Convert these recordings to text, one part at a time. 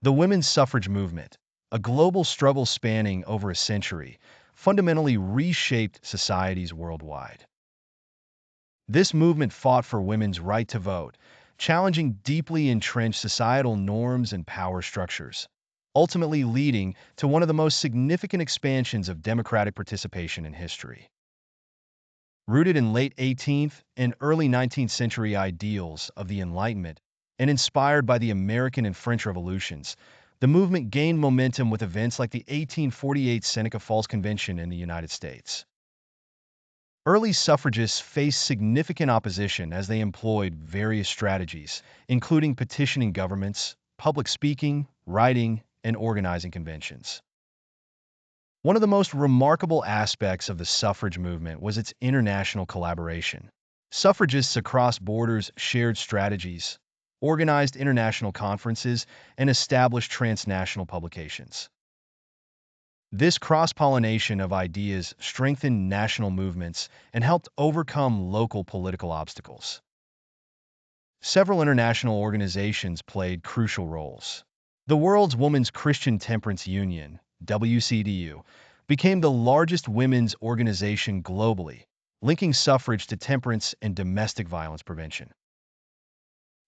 The women's suffrage movement, a global struggle spanning over a century, fundamentally reshaped societies worldwide. This movement fought for women's right to vote, challenging deeply entrenched societal norms and power structures, ultimately leading to one of the most significant expansions of democratic participation in history. Rooted in late 18th and early 19th century ideals of the Enlightenment and inspired by the American and French revolutions, the movement gained momentum with events like the 1848 Seneca Falls Convention in the United States. Early suffragists faced significant opposition as they employed various strategies, including petitioning governments, public speaking, writing, and organizing conventions. One of the most remarkable aspects of the suffrage movement was its international collaboration. Suffragists across borders shared strategies, organized international conferences, and established transnational publications. This cross-pollination of ideas strengthened national movements and helped overcome local political obstacles. Several international organizations played crucial roles. The World's Women's Christian Temperance Union, WCDU, became the largest women's organization globally, linking suffrage to temperance and domestic violence prevention.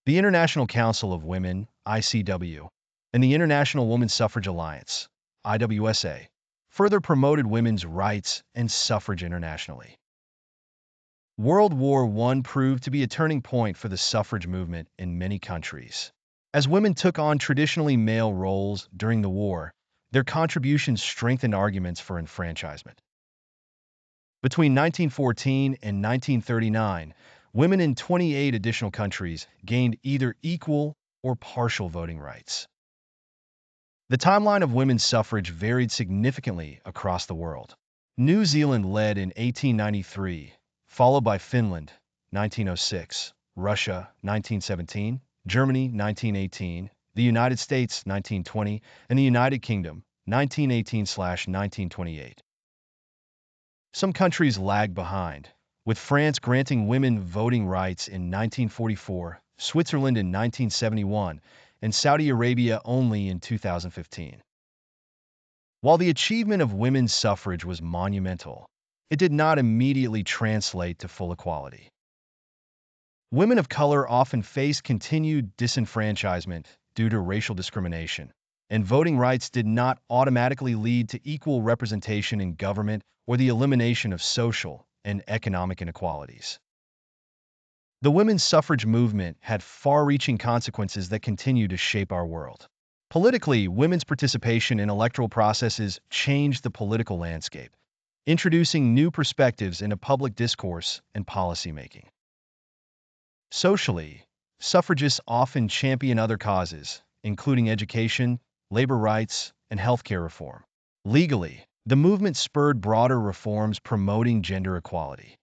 The International Council of Women, ICW, and the International Women's Suffrage Alliance, IWSA, further promoted women's rights and suffrage internationally. World War I proved to be a turning point for the suffrage movement in many countries. As women took on traditionally male roles during the war, their contributions strengthened arguments for enfranchisement. Between 1914 and 1939, women in 28 additional countries gained either equal or partial voting rights. The timeline of women's suffrage varied significantly across the world. New Zealand led in 1893, followed by Finland, 1906, Russia, 1917, Germany, 1918, the United States, 1920, and the United Kingdom, 1918–1928. Some countries lagged behind, with France granting women voting rights in 1944, Switzerland in 1971, and Saudi Arabia only in 2015. While the achievement of women's suffrage was monumental, it did not immediately translate to full equality. Women of color often faced continued disenfranchisement due to racial discrimination, and voting rights did not automatically lead to equal representation in government or the elimination of social and economic inequalities. The women's suffrage movement had far-reaching consequences that continue to shape our world. Politically, women's participation in electoral processes changed the political landscape, introducing new perspectives into public discourse and policymaking. Socially, suffragists often champion other causes, including education, labor rights, and healthcare reform. Legally, the movement spurred broader reforms promoting gender equality.